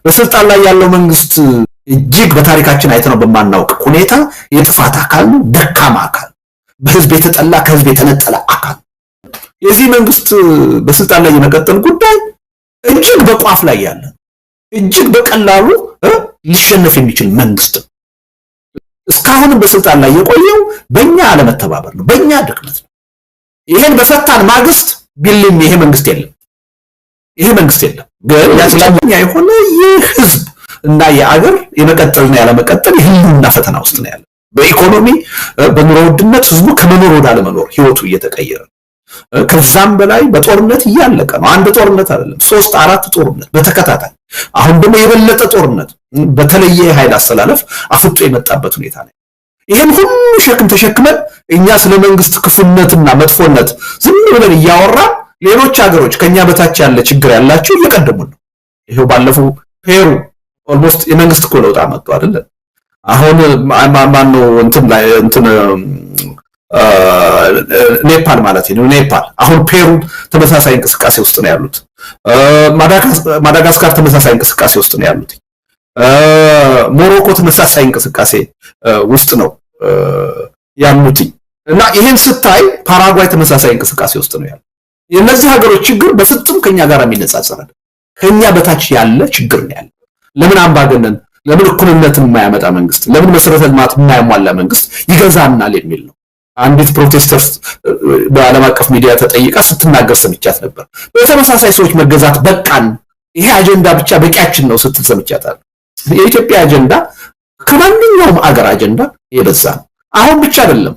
በስልጣን ላይ ያለው መንግስት እጅግ በታሪካችን አይተነው በማናውቅ ሁኔታ የጥፋት አካል ነው፣ ደካማ አካል፣ በህዝብ የተጠላ ከህዝብ የተነጠለ አካል። የዚህ መንግስት በስልጣን ላይ የመቀጠል ጉዳይ እጅግ በቋፍ ላይ ያለ እጅግ በቀላሉ ሊሸነፍ የሚችል መንግስት እስካሁንም በስልጣን ላይ የቆየው በእኛ አለመተባበር ነው፣ በእኛ ድክመት ነው። ይሄን በፈታን ማግስት ቢልም ይሄ መንግስት የለም። ግን ያስላኛ የሆነ የህዝብ እና የአገር የመቀጠልና ያለመቀጠል የህልውና ፈተና ውስጥ ነው ያለው። በኢኮኖሚ በኑሮ ውድነት ህዝቡ ከመኖር ወደ አለመኖር ህይወቱ እየተቀየረ ከዛም በላይ በጦርነት እያለቀ ነው። አንድ ጦርነት አይደለም፣ 3-4 ጦርነት በተከታታይ አሁን ደግሞ የበለጠ ጦርነት በተለየ ኃይል አስተላለፍ አፍጦ የመጣበት ሁኔታ ነው። ይሄን ሁሉ ሸክም ተሸክመን እኛ ስለ መንግስት ክፉነትና መጥፎነት ዝም ብለን እያወራን ሌሎች ሀገሮች ከኛ በታች ያለ ችግር ያላቸው እየቀደሙ ነው። ይሄው ባለፈው ፔሩ ኦልሞስት የመንግስት እኮ ለውጥ አመጡ አይደል? አሁን ማን ነው እንትን ኔፓል ማለት ነው። ኔፓል አሁን ፔሩ ተመሳሳይ እንቅስቃሴ ውስጥ ነው ያሉት። ማዳጋስካር ተመሳሳይ እንቅስቃሴ ውስጥ ነው ያሉት። ሞሮኮ ተመሳሳይ እንቅስቃሴ ውስጥ ነው ያሉት እና ይሄን ስታይ ፓራጓይ ተመሳሳይ እንቅስቃሴ ውስጥ ነው ያሉት። የነዚህ ሀገሮች ችግር በፍጹም ከኛ ጋር የሚነጻጸር አይደለም። ከኛ በታች ያለ ችግር ነው ያለው። ለምን አምባገነን፣ ለምን እኩልነትን የማያመጣ መንግስት፣ ለምን መሰረተ ልማት የማያሟላ መንግስት ይገዛናል የሚል ነው። አንዲት ፕሮቴስተር በዓለም አቀፍ ሚዲያ ተጠይቃ ስትናገር ሰምቻት ነበር። በተመሳሳይ ሰዎች መገዛት በቃን፣ ይሄ አጀንዳ ብቻ በቂያችን ነው ስትል ሰምቻታለሁ። የኢትዮጵያ አጀንዳ ከማንኛውም አገር አጀንዳ የበዛ ነው። አሁን ብቻ አይደለም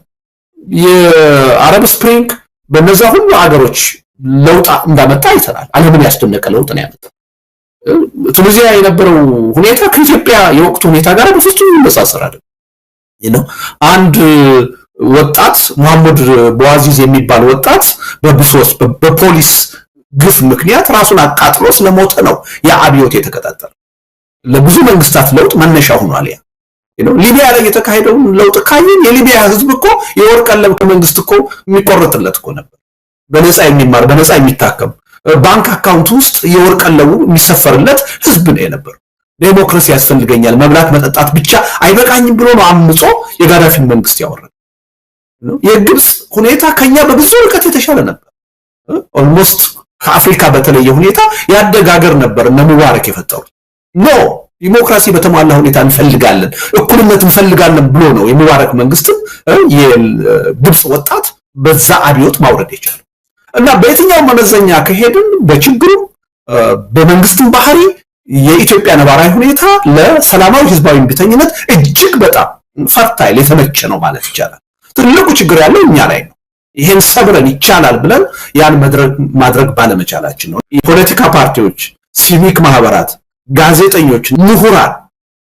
የአረብ ስፕሪንግ በነዛ ሁሉ አገሮች ለውጥ እንዳመጣ አይተናል። ዓለምን ያስደነቀ ለውጥ ነው ያመጣው። ቱኒዚያ የነበረው ሁኔታ ከኢትዮጵያ የወቅቱ ሁኔታ ጋር በፍጹም ይመሳሰል አይደለም። አንድ ወጣት መሐመድ በዋዚዝ የሚባል ወጣት በፖሊስ ግፍ ምክንያት ራሱን አቃጥሎ ስለሞተ ነው የአብዮት የተቀጣጠለው። ለብዙ መንግስታት ለውጥ መነሻ ሆኗል። ሊቢያ ላይ የተካሄደውን ለውጥ ካየን የሊቢያ ህዝብ እኮ የወርቅ ቀለብ ከመንግስት እኮ የሚቆረጥለት እኮ ነበር። በነፃ የሚማር በነፃ የሚታከም ባንክ አካውንት ውስጥ የወርቅ ቀለቡ የሚሰፈርለት ህዝብ ነው የነበረው። ዴሞክራሲ ያስፈልገኛል፣ መብላት መጠጣት ብቻ አይበቃኝም ብሎ ነው አምጾ የጋዳፊን መንግስት ያወረደው። የግብጽ ሁኔታ ከኛ በብዙ ርቀት የተሻለ ነበር። ኦልሞስት ከአፍሪካ በተለየ ሁኔታ ያደገ ሀገር ነበር እነ ሙባረክ የፈጠሩት። ዲሞክራሲ በተሟላ ሁኔታ እንፈልጋለን፣ እኩልነት እንፈልጋለን ብሎ ነው የሙባረክ መንግስት የግብጽ ወጣት በዛ አብዮት ማውረድ የቻለው። እና በየትኛው መመዘኛ ከሄድን በችግሩ በመንግስትም ባህሪ የኢትዮጵያ ነባራዊ ሁኔታ ለሰላማዊ ህዝባዊ እምቢተኝነት እጅግ በጣም ፈርታይል የተመቸ ነው ማለት ይቻላል። ትልቁ ችግር ያለው እኛ ላይ ነው። ይሄን ሰብረን ይቻላል ብለን ያን ማድረግ ባለመቻላችን ነው። የፖለቲካ ፓርቲዎች፣ ሲቪክ ማህበራት፣ ጋዜጠኞች፣ ምሁራን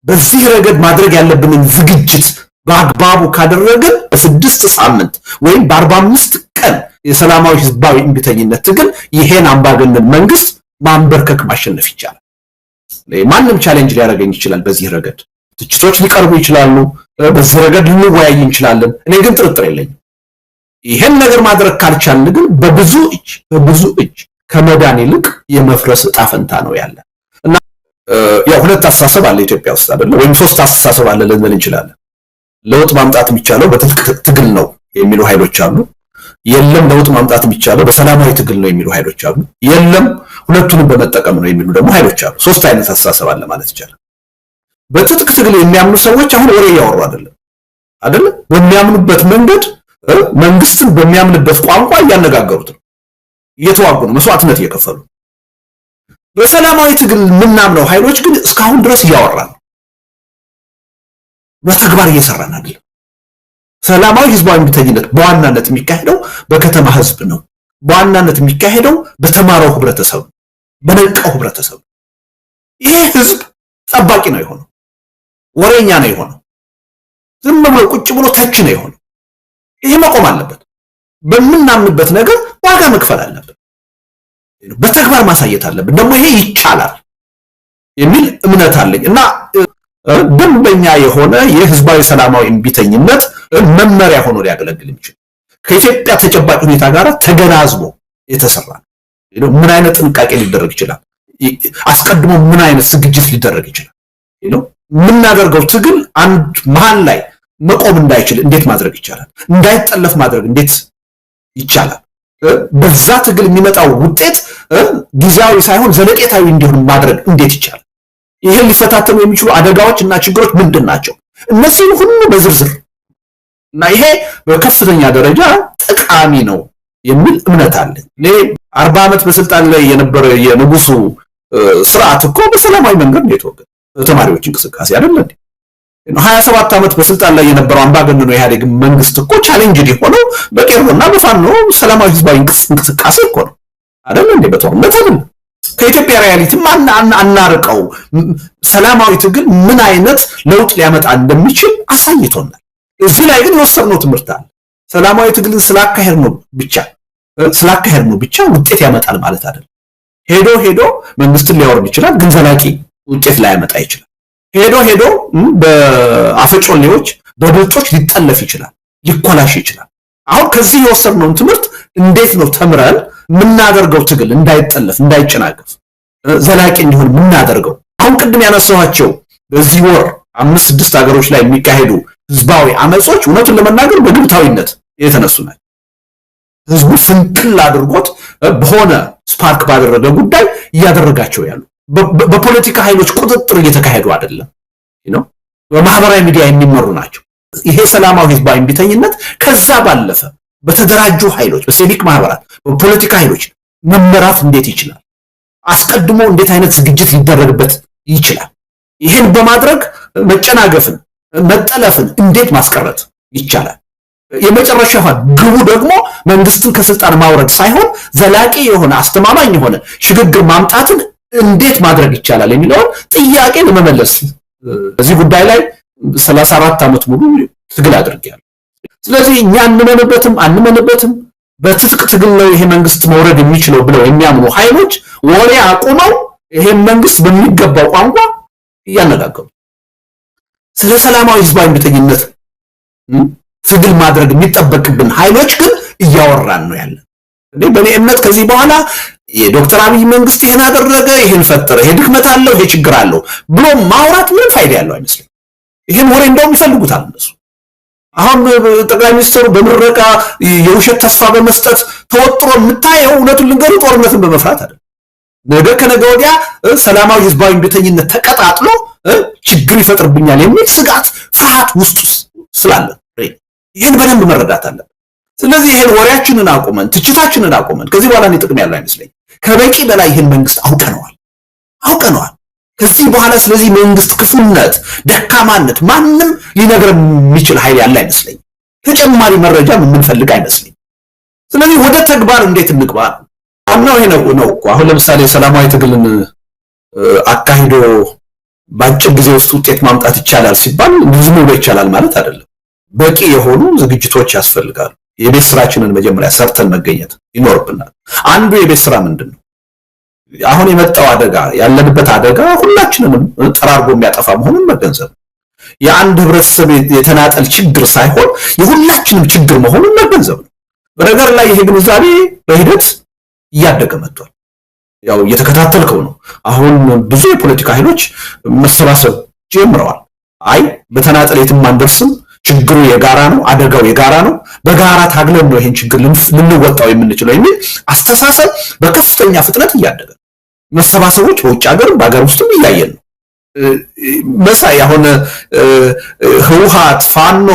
በዚህ ረገድ ማድረግ ያለብንን ዝግጅት በአግባቡ ካደረግን በ6 ሳምንት ወይም በ45 ቀን የሰላማዊ ህዝባዊ እምቢተኝነት ትግል ይሄን አምባገነን መንግስት ማንበርከክ ማሸነፍ ይቻላል። ማንም ቻሌንጅ ሊያደርገኝ ይችላል። በዚህ ረገድ ትችቶች ሊቀርቡ ይችላሉ። በዚህ ረገድ ልንወያይ እንችላለን። እኔ ግን ጥርጥር የለኝም ይሄን ነገር ማድረግ ካልቻልን ግን በብዙ እጅ ከመዳን ይልቅ የመፍረስ ዕጣ ፈንታ ነው ያለ እና ያው ሁለት አስተሳሰብ አለ ኢትዮጵያ ውስጥ አይደለ? ወይም 3 አስተሳሰብ አለ ልንል እንችላለን። ለውጥ ማምጣት የሚቻለው በትጥቅ ትግል ነው የሚሉ ኃይሎች አሉ። የለም ለውጥ ማምጣት የሚቻለው በሰላማዊ ትግል ነው የሚሉ ኃይሎች አሉ። የለም ሁለቱንም በመጠቀም ነው የሚሉ ደግሞ ኃይሎች አሉ። 3 አይነት አስተሳሰብ አለ ማለት ይቻላል። በትጥቅ ትግል የሚያምኑ ሰዎች አሁን ወሬ ያወሩ አይደለም? በሚያምኑበት መንገድ መንግስትን በሚያምንበት ቋንቋ እያነጋገሩት ነው፣ እየተዋጉ ነው፣ መስዋዕትነት እየከፈሉ። በሰላማዊ ትግል የምናምነው ኃይሎች ግን እስካሁን ድረስ እያወራን ነው፣ በተግባር እየሰራን አይደለም። ሰላማዊ ህዝባዊ እምቢተኝነት በዋናነት የሚካሄደው በከተማ ህዝብ ነው። በዋናነት የሚካሄደው በተማረው ህብረተሰብ፣ በነቃው ህብረተሰብ። ይሄ ህዝብ ጠባቂ ነው የሆነው፣ ወሬኛ ነው የሆነው፣ ዝም ብሎ ቁጭ ብሎ ተች ነው የሆነው። ይሄ መቆም አለበት። በምናምንበት ነገር ዋጋ መክፈል አለበት፣ በተግባር ማሳየት አለበት። ደግሞ ይሄ ይቻላል የሚል እምነት አለኝ እና ደንበኛ የሆነ የህዝባዊ ሰላማዊ እምቢተኝነት መመሪያ ሆኖ ሊያገለግል የሚችል ከኢትዮጵያ ተጨባጭ ሁኔታ ጋር ተገናዝቦ የተሰራ ምን አይነት ጥንቃቄ ሊደረግ ይችላል? አስቀድሞ ምን አይነት ዝግጅት ሊደረግ ይችላል? የምናደርገው ትግል አንድ መሃል ላይ መቆም እንዳይችል እንዴት ማድረግ ይቻላል? እንዳይጠለፍ ማድረግ እንዴት ይቻላል? በዛ ትግል የሚመጣው ውጤት ጊዜያዊ ሳይሆን ዘለቄታዊ እንዲሆን ማድረግ እንዴት ይቻላል? ይሄን ሊፈታተኑ የሚችሉ አደጋዎች እና ችግሮች ምንድን ናቸው? እነዚህን ሁሉ በዝርዝር እና ይሄ በከፍተኛ ደረጃ ጠቃሚ ነው የሚል እምነት አለኝ። 40 ዓመት በስልጣን ላይ የነበረ የንጉሱ ስርዓት እኮ በሰላማዊ መንገድ ነው የተወገደ። ተማሪዎች እንቅስቃሴ አይደለም እንዴ? 27 ዓመት በስልጣን ላይ የነበረው አምባገነኑ ኢህአዴግ መንግስት እኮ ቻሌንጅ የሆነው በቄሮና በፋኖ ሰላማዊ ህዝባዊ እንቅስቃሴ እኮ ነው አይደል እንዴ? በጦርነት አይደለም። ከኢትዮጵያ ሪያሊቲም አናርቀው። ሰላማዊ ትግል ምን አይነት ለውጥ ሊያመጣ እንደሚችል አሳይቶናል። እዚህ ላይ ግን የወሰድነው ትምህርት አለ። ሰላማዊ ትግልን ስላካሄድ ነው ብቻ ውጤት ያመጣል ማለት አይደለም። ሄዶ መንግስትን ሊያወርድ ይችላል፣ ግን ዘላቂ ውጤት ላያመጣ ይችላል። ሄዶ በአፈጮሌዎች በብልጦች ሊጠለፍ ይችላል፣ ሊኮላሽ ይችላል። አሁን ከዚህ የወሰድነውን ትምህርት እንዴት ነው ተምረን የምናደርገው ትግል እንዳይጠለፍ እንዳይጨናገፍ ዘላቂ እንዲሆን የምናደርገው? አሁን ቅድም ያነሳኋቸው በዚህ ወር 5-6 ሀገሮች ላይ የሚካሄዱ ህዝባዊ አመጾች እውነቱን ለመናገር በግብታዊነት የተነሱ ናቸው። ህዝቡ ፍንቅል አድርጎት በሆነ ስፓርክ ባደረገ ጉዳይ እያደረጋቸው ያሉ በፖለቲካ ኃይሎች ቁጥጥር እየተካሄዱ አይደለም፣ በማህበራዊ ሚዲያ የሚመሩ ናቸው። ይሄ ሰላማዊ ህዝባዊ እምቢተኝነት ከዛ ባለፈ በተደራጁ ኃይሎች፣ በሲቪክ ማህበራት፣ በፖለቲካ ኃይሎች መመራት እንዴት ይችላል? አስቀድሞ እንዴት አይነት ዝግጅት ሊደረግበት ይችላል? ይህን በማድረግ መጨናገፍን፣ መጠለፍን እንዴት ማስቀረት ይቻላል? የመጨረሻ ግቡ ደግሞ መንግስትን ከስልጣን ማውረድ ሳይሆን ዘላቂ የሆነ አስተማማኝ የሆነ ሽግግር ማምጣትን እንዴት ማድረግ ይቻላል የሚለውን ጥያቄ ለመመለስ በዚህ ጉዳይ ላይ 34 ዓመት ሙሉ ትግል አድርጌያለሁ። ስለዚህ እኛ አንመንበትም በትጥቅ ትግል ነው ይሄ መንግስት መውረድ የሚችለው ብለው የሚያምኑ ኃይሎች ወሬ አቁመው ይሄን መንግስት በሚገባው ቋንቋ እያነጋገሩ ስለ ሰላማዊ ህዝባዊ እምቢተኝነት ትግል ማድረግ የሚጠበቅብን ኃይሎች ግን እያወራን ነው ያለን። በእኔ እምነት ከዚህ በኋላ የዶክተር አብይ መንግስት ይሄን አደረገ፣ ይሄን ፈጠረ፣ ይሄ ድክመት አለው፣ ይሄ ችግር አለው ብሎ ማውራት ምንም ፋይዳ ያለው አይመስልም። ይሄን ወሬ እንደውም ይፈልጉታል እነሱ። አሁን ጠቅላይ ሚኒስትሩ በምረቃ የውሸት ተስፋ በመስጠት ተወጥሮ የምታየው እውነቱን ልንገሩ ጦርነትን በመፍራት አይደለም። ነገ ከነገ ወዲያ ሰላማዊ ህዝባዊ እምቢተኝነት ተቀጣጥሎ ችግር ይፈጥርብኛል የሚል ስጋት፣ ፍርሃት ውስጥ ስላለ ይህን በደንብ መረዳት አለብን። ስለዚህ ይሄን ወሬያችንን አቁመን ትችታችንን አቁመን ከዚህ በኋላ እኔ ጥቅም ያለው አይመስለኝ። ከበቂ በላይ ይሄን መንግስት አውቀነዋል። ከዚህ በኋላ ስለዚህ መንግስት ክፉነት፣ ደካማነት ማንም ሊነግረን የሚችል ኃይል ያለ አይመስለኝ። ተጨማሪ መረጃ የምንፈልግ አይመስለኝ። ስለዚህ ወደ ተግባር እንዴት እንግባ? አምናው ይሄ ነው እኮ አሁን ለምሳሌ ሰላማዊ ትግልን አካሂዶ በአጭር ጊዜ ውስጥ ውጤት ማምጣት ይቻላል ሲባል ዝም ብሎ ይቻላል ማለት አይደለም። በቂ የሆኑ ዝግጅቶች ያስፈልጋሉ። የቤት ስራችንን መጀመሪያ ሰርተን መገኘት ይኖርብናል። አንዱ የቤት ስራ ምንድን ነው? አሁን የመጣው አደጋ ያለንበት አደጋ ሁላችንንም ጠራርጎ የሚያጠፋ መሆኑን መገንዘብ፣ የአንድ ህብረተሰብ የተናጠል ችግር ሳይሆን የሁላችንም ችግር መሆኑን መገንዘብ ነው። በነገር ላይ ይሄ ግንዛቤ በሂደት እያደገ መጥቷል። ያው እየተከታተልከው ነው። አሁን ብዙ የፖለቲካ ኃይሎች መሰባሰብ ጀምረዋል። አይ በተናጠል የትም አንደርስም፣ ችግሩ የጋራ ነው፣ አደጋው የጋራ ነው፣ በጋራ ታግለን ነው ይሄን ችግር ልንወጣው የምንችለው የሚል አስተሳሰብ በከፍተኛ ፍጥነት እያደገ ነው። መሰባሰቦች በውጭ ሀገርም በሀገር ውስጥም እያየን ነው። መሳይ አሁን ህወሓት፣ ፋኖ፣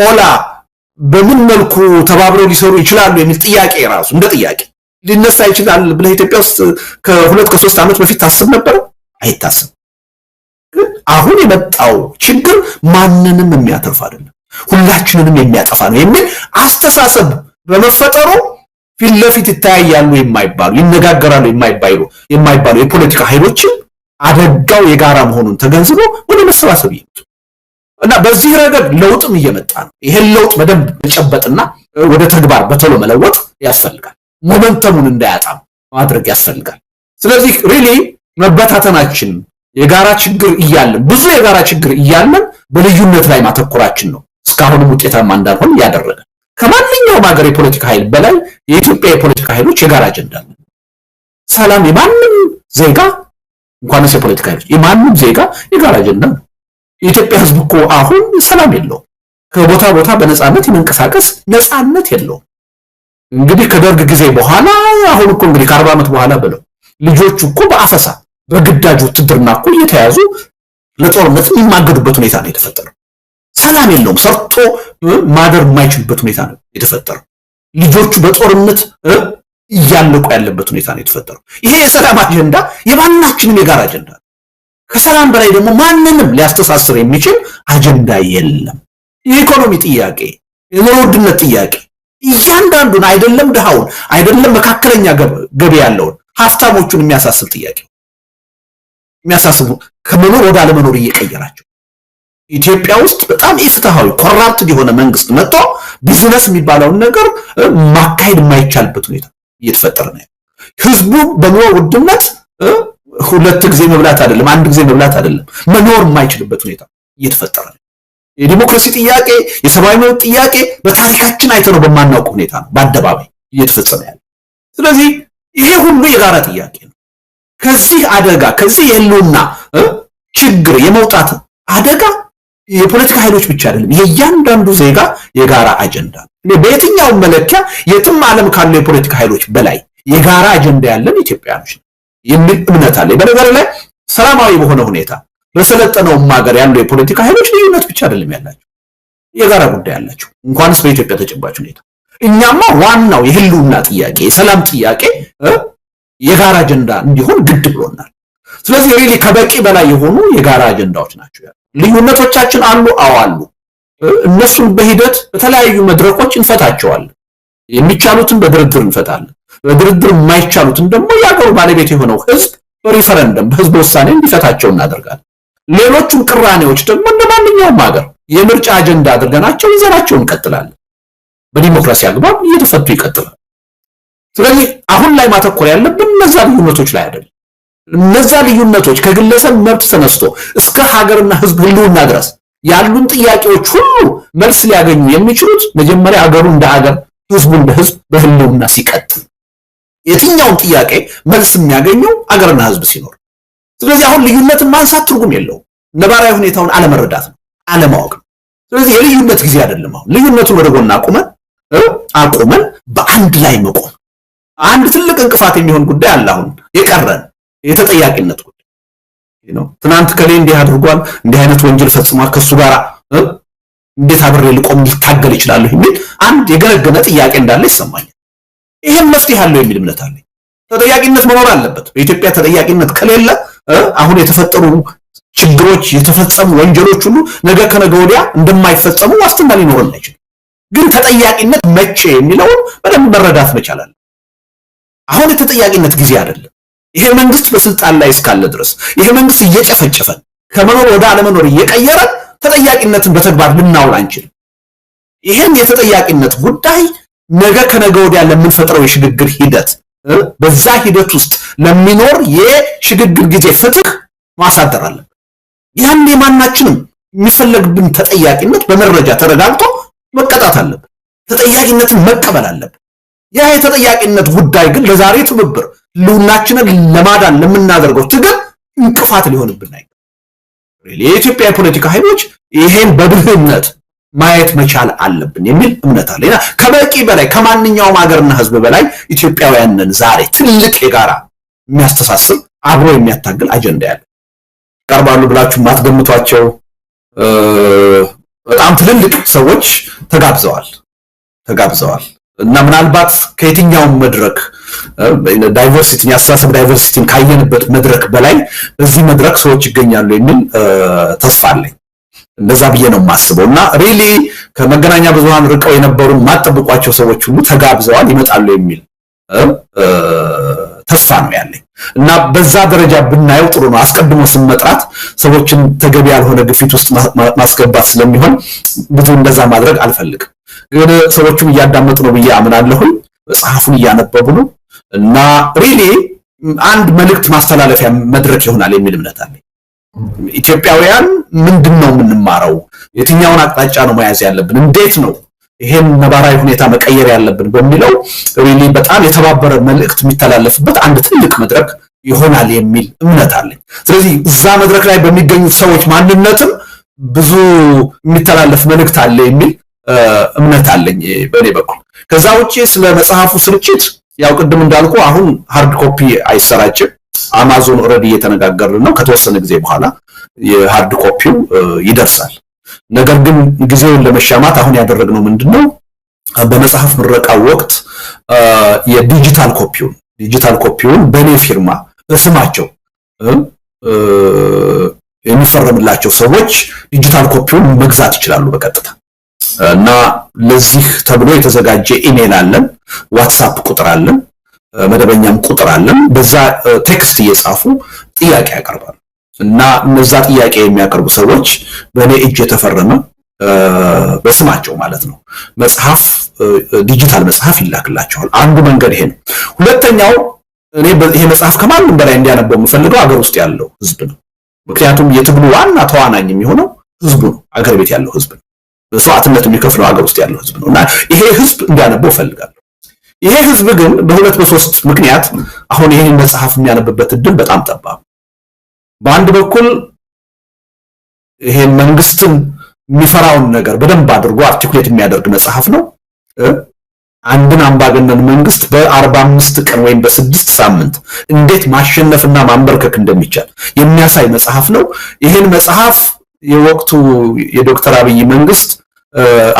ኦላ በምን መልኩ ተባብረው ሊሰሩ ይችላሉ የሚል ጥያቄ ራሱ እንደ ጥያቄ ሊነሳ ይችላል ብለህ ኢትዮጵያ ውስጥ ከ2-3 ዓመት በፊት ታስብ ነበር? አይታሰብ። አሁን የመጣው ችግር ማንንም የሚያተርፍ አይደለም፣ ሁላችንንም የሚያጠፋ ነው የሚል አስተሳሰብ በመፈጠሩ ፊት ለፊት ይተያያሉ የማይባሉ ይነጋገራሉ የማይባሉ የፖለቲካ ኃይሎችን አደጋው የጋራ መሆኑን ተገንዝቦ ወደ መሰባሰብ ይመጡ እና በዚህ ረገድ ለውጥም እየመጣ ነው። ይሄን ለውጥ በደንብ መጨበጥና ወደ ተግባር በቶሎ መለወጥ ያስፈልጋል። ሞመንተሙን እንዳያጣም ማድረግ ያስፈልጋል። ስለዚህ ሪሊ መበታተናችን የጋራ ችግር እያለን ብዙ የጋራ ችግር እያለን በልዩነት ላይ ማተኮራችን ነው እስካሁንም ውጤታማ እንዳንሆን ያደረገ። ከማንኛውም ሀገር የፖለቲካ ኃይል በላይ የኢትዮጵያ የፖለቲካ ኃይሎች የጋራ አጀንዳ ነው። ሰላም የማንም ዜጋ እንኳንስ የፖለቲካ ኃይሎች የማንም ዜጋ የጋራ አጀንዳ ነው። የኢትዮጵያ ህዝብ እኮ አሁን ሰላም የለውም። ከቦታ ቦታ በነፃነት የመንቀሳቀስ ነፃነት የለውም። እንግዲህ ከደርግ ጊዜ በኋላ አሁን እኮ እንግዲህ ከ40 ዓመት በኋላ ብለው ልጆቹ እኮ በአፈሳ በግዳጅ ውትድርና እኮ እየተያዙ ለጦርነት የሚማገዱበት ሁኔታ ነው የተፈጠረው። ሰላም የለውም። ሰርቶ ማደር የማይችልበት ሁኔታ ነው የተፈጠረው። ልጆቹ በጦርነት እያለቁ ያለበት ሁኔታ ነው የተፈጠረው። ይሄ የሰላም አጀንዳ የማናችንም የጋራ አጀንዳ ነው። ከሰላም በላይ ደግሞ ማንንም ሊያስተሳስር የሚችል አጀንዳ የለም። የኢኮኖሚ ጥያቄ፣ የኑሮ ውድነት ጥያቄ እያንዳንዱን አይደለም ድሃውን አይደለም መካከለኛ ገቢ ያለውን ሀብታሞቹን የሚያሳስብ ጥያቄ የሚያሳስቡ ከመኖር ወደ አለመኖር እየቀየራቸው ኢትዮጵያ ውስጥ በጣም ኢፍትሃዊ ኮራፕት የሆነ መንግስት መጥቶ ቢዝነስ የሚባለውን ነገር ማካሄድ የማይቻልበት ሁኔታ እየተፈጠረ ነው። ህዝቡ በኑሮ ውድነት ሁለት ጊዜ መብላት አይደለም አንድ ጊዜ መብላት አይደለም መኖር የማይችልበት ሁኔታ እየተፈጠረ ነው። የዲሞክራሲ ጥያቄ፣ የሰብአዊ መብት ጥያቄ በታሪካችን አይተነው በማናውቀው ሁኔታ ነው በአደባባይ እየተፈጸመ ያለ። ስለዚህ ይሄ ሁሉ የጋራ ጥያቄ ነው። ከዚህ አደጋ ከዚህ የህልውና ችግር የመውጣት አደጋ የፖለቲካ ኃይሎች ብቻ አይደለም፣ የእያንዳንዱ ዜጋ የጋራ አጀንዳ ነው። በየትኛውም መለኪያ የትም ዓለም ካሉ የፖለቲካ ኃይሎች በላይ የጋራ አጀንዳ ያለን ኢትዮጵያኖች የሚል እምነት አለ። በነገር ላይ ሰላማዊ በሆነ ሁኔታ በሰለጠነውም ሀገር ያሉ የፖለቲካ ኃይሎች ልዩነት ብቻ አይደለም ያላቸው፣ የጋራ ጉዳይ ያላቸው። እንኳንስ በኢትዮጵያ ተጨባጭ ሁኔታ እኛማ ዋናው የህልውና ጥያቄ የሰላም ጥያቄ የጋራ አጀንዳ እንዲሆን ግድ ብሎናል። ስለዚህ ሪሊ ከበቂ በላይ የሆኑ የጋራ አጀንዳዎች ናቸው ያሉ። ልዩነቶቻችን አሉ፣ አዋሉ እነሱን በሂደት በተለያዩ መድረኮች እንፈታቸዋለን። የሚቻሉትን በድርድር እንፈታለን። በድርድር የማይቻሉትን ደግሞ የአገሩ ባለቤት የሆነው ህዝብ በሪፈረንደም በህዝብ ውሳኔ እንዲፈታቸው እናደርጋለን። ሌሎቹን ቅራኔዎች ደግሞ እንደማንኛውም ሀገር የምርጫ አጀንዳ አድርገናቸው ይዘናቸው እንቀጥላለን። በዲሞክራሲ አግባብ እየተፈቱ ይቀጥላል። ስለዚህ አሁን ላይ ማተኮር ያለብን እነዛ ልዩነቶች ላይ አይደለም። እነዛ ልዩነቶች ከግለሰብ መብት ተነስቶ እስከ ሀገርና ህዝብ ህልውና ድረስ ያሉን ጥያቄዎች ሁሉ መልስ ሊያገኙ የሚችሉት መጀመሪያ ሀገሩ እንደ ሀገር ህዝቡ እንደ ህዝብ በህልውና ሲቀጥል፣ የትኛውን ጥያቄ መልስ የሚያገኘው ሀገርና ህዝብ ሲኖር። ስለዚህ አሁን ልዩነትን ማንሳት ትርጉም የለውም። ነባራዊ ሁኔታውን አለመረዳት ነው፣ አለማወቅ ነው። ስለዚህ የልዩነት ጊዜ አይደለም። አሁን ልዩነቱን ወደ ጎን አቁመን በአንድ ላይ መቆም። አንድ ትልቅ እንቅፋት የሚሆን ጉዳይ አለ አሁን የቀረን የተጠያቂነት ጉዳይ ነው። ትናንት ከሌ እንዲህ አድርጓል፣ እንዲህ አይነት ወንጀል ፈጽሟል፣ ከሱ ጋር እንዴት አብሬ ልቆም ሊታገል ይችላል የሚል አንድ የገነገነ ጥያቄ እንዳለ ይሰማኛል። ይሄን መፍትሄ አለው የሚል እምነት አለኝ። ተጠያቂነት መኖር አለበት። በኢትዮጵያ ተጠያቂነት ከሌለ አሁን የተፈጠሩ ችግሮች የተፈጸሙ ወንጀሎች ሁሉ ነገ ከነገ ወዲያ እንደማይፈጸሙ ዋስትና ሊኖረን አይችልም። ግን ተጠያቂነት መቼ የሚለውን በደንብ መረዳት መቻል አለ። አሁን የተጠያቂነት ጊዜ አይደለም። ይሄ መንግስት በስልጣን ላይ እስካለ ድረስ ይሄ መንግስት እየጨፈጨፈን ከመኖር ወደ አለመኖር እየቀየረ ተጠያቂነትን በተግባር ልናውል አንችልም። ይሄን የተጠያቂነት ጉዳይ ነገ ከነገ ወዲያ ለምንፈጥረው የሽግግር ሂደት በዛ ሂደት ውስጥ ለሚኖር የሽግግር ጊዜ ፍትህ ማሳደር አለብን። ያን የማናችንም የሚፈለግብን ተጠያቂነት በመረጃ ተረጋግጦ መቀጣት አለብን። ተጠያቂነትን መቀበል አለብን። ያ የተጠያቂነት ጉዳይ ግን ለዛሬ ትብብር ልውናችንን ለማዳን ለምናደርገው ትግል እንቅፋት ሊሆንብን አይገባም። የኢትዮጵያ የፖለቲካ ኃይሎች ይሄን በብልህነት ማየት መቻል አለብን የሚል እምነት አለኝ። ከበቂ በላይ ከማንኛውም ሀገርና ህዝብ በላይ ኢትዮጵያውያንን ዛሬ ትልቅ የጋራ የሚያስተሳስብ አብሮ የሚያታግል አጀንዳ ያለ ቀርባሉ ብላችሁ ማትገምቷቸው በጣም ትልልቅ ሰዎች ተጋብዘዋል እና ምናልባት ከየትኛውም መድረክ ዳይቨርሲቲን የአስተሳሰብ ዳይቨርሲቲን ካየንበት መድረክ በላይ በዚህ መድረክ ሰዎች ይገኛሉ የሚል ተስፋ አለኝ። እንደዛ ብዬ ነው የማስበው እና ሪሊ ከመገናኛ ብዙሃን ርቀው የነበሩ ማጠብቋቸው ሰዎች ሁሉ ተጋብዘዋል፣ ይመጣሉ የሚል ተስፋ ነው ያለኝ እና በዛ ደረጃ ብናየው ጥሩ ነው። አስቀድሞ ስንመጥራት ሰዎችን ተገቢ ያልሆነ ግፊት ውስጥ ማስገባት ስለሚሆን ብዙ እንደዛ ማድረግ አልፈልግም። ግን ሰዎቹም እያዳመጡ ነው ብዬ አምናለሁ፣ መጽሐፉን እያነበቡ ነው እና ሪሊ አንድ መልእክት ማስተላለፊያ መድረክ ይሆናል የሚል እምነት አለኝ። ኢትዮጵያውያን ምንድነው የምንማረው? የትኛውን አቅጣጫ ነው መያዝ ያለብን? እንዴት ነው ይሄን ነባራዊ ሁኔታ መቀየር ያለብን በሚለው ሪሊ በጣም የተባበረ መልእክት የሚተላለፍበት አንድ ትልቅ መድረክ ይሆናል የሚል እምነት አለኝ። ስለዚህ እዛ መድረክ ላይ በሚገኙት ሰዎች ማንነትም ብዙ የሚተላለፍ መልእክት አለ የሚል እምነት አለኝ በኔ በኩል። ከዛ ውጪ ስለ መጽሐፉ ስርጭት ያው ቅድም እንዳልኩ አሁን ሃርድ ኮፒ አይሰራጭም። አማዞን ኦልሬዲ እየተነጋገርን ነው። ከተወሰነ ጊዜ በኋላ የሃርድ ኮፒው ይደርሳል። ነገር ግን ጊዜውን ለመሻማት አሁን ያደረግነው ምንድነው በመጽሐፍ ምረቃው ወቅት የዲጂታል ኮፒውን በኔ ፊርማ በስማቸው የሚፈረምላቸው ሰዎች ዲጂታል ኮፒውን መግዛት ይችላሉ በቀጥታ እና ለዚህ ተብሎ የተዘጋጀ ኢሜል አለን፣ ዋትስአፕ ቁጥር አለን፣ መደበኛም ቁጥር አለን። በዛ ቴክስት እየጻፉ ጥያቄ ያቀርባሉ እና እነዛ ጥያቄ የሚያቀርቡ ሰዎች በእኔ እጅ የተፈረመ በስማቸው ማለት ነው መጽሐፍ ዲጂታል መጽሐፍ ይላክላቸዋል። አንዱ መንገድ ይሄ ነው። ሁለተኛው እኔ ይሄ መጽሐፍ ከማንም በላይ እንዲያነበው የምፈልገው አገር ውስጥ ያለው ህዝብ ነው። ምክንያቱም የትግሉ ዋና ተዋናኝ የሚሆነው ህዝቡ ነው። አገር ቤት ያለው ህዝብ ነው። መስዋዕትነት የሚከፍለው አገር ውስጥ ያለው ህዝብ ነው እና ይሄ ህዝብ እንዲያነበው እፈልጋለሁ። ይሄ ህዝብ ግን በሁለት በሶስት ምክንያት አሁን ይሄን መጽሐፍ የሚያነብበት እድል በጣም ጠባብ። በአንድ በኩል ይሄን መንግስትን የሚፈራውን ነገር በደንብ አድርጎ አርቲኩሌት የሚያደርግ መጽሐፍ ነው። አንድን አምባገነን መንግስት በ45 ቀን ወይም በ6 ሳምንት እንዴት ማሸነፍና ማንበርከክ እንደሚቻል የሚያሳይ መጽሐፍ ነው። ይሄን መጽሐፍ የወቅቱ የዶክተር አብይ መንግስት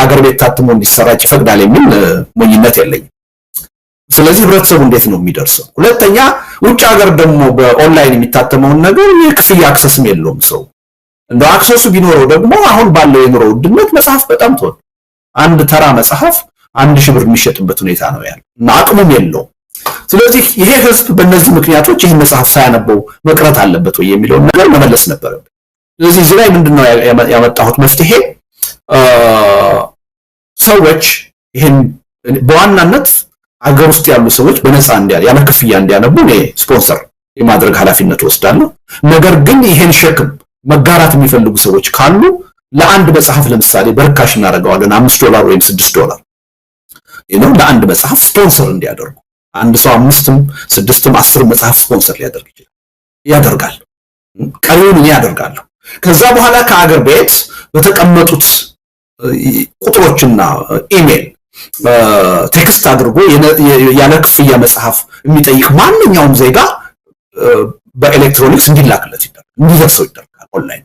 አገር ቤት ታትሞ እንዲሰራጭ ይፈቅዳል የሚል ሞኝነት የለኝም። ስለዚህ ህብረተሰቡ እንዴት ነው የሚደርሰው? ሁለተኛ ውጭ ሀገር ደግሞ በኦንላይን የሚታተመውን ነገር የክፍያ አክሰስም የለውም ሰው። እንደው አክሰሱ ቢኖረው ደግሞ አሁን ባለው የኑሮ ውድነት መጽሐፍ በጣም ተወዷል። አንድ ተራ መጽሐፍ 1000 ብር የሚሸጥበት ሁኔታ ነው ያለው እና አቅሙም የለውም። ስለዚህ ይሄ ህዝብ በእነዚህ ምክንያቶች ይህን መጽሐፍ ሳያነበው መቅረት አለበት ወይ የሚለውን ነገር መመለስ ነበረብን። ስለዚህ እዚህ ላይ ምንድነው ያመጣሁት መፍትሄ? ሰዎች ይሄን በዋናነት አገር ውስጥ ያሉ ሰዎች በነፃ ያለ ክፍያ እንዲያነቡ እኔ ስፖንሰር የማድረግ ኃላፊነት ወስዳለሁ። ነገር ግን ይሄን ሸክም መጋራት የሚፈልጉ ሰዎች ካሉ ለአንድ መጽሐፍ ለምሳሌ በርካሽ እናደርገዋለን $5 ወይም $6 ነው ለአንድ መጽሐፍ ስፖንሰር እንዲያደርጉ። አንድ ሰው 5ም 6ም 10 መጽሐፍ ስፖንሰር ሊያደርግ ይችላል፣ ያደርጋል። ቀሪውን እኔ ያደርጋለሁ። ከዛ በኋላ ከአገር ቤት በተቀመጡት ቁጥሮችና ኢሜል ቴክስት አድርጎ ያለ ክፍያ መጽሐፍ የሚጠይቅ ማንኛውም ዜጋ በኤሌክትሮኒክስ እንዲላክለት ይደረጋል፣ እንዲደርሰው ይደረጋል ኦንላይን።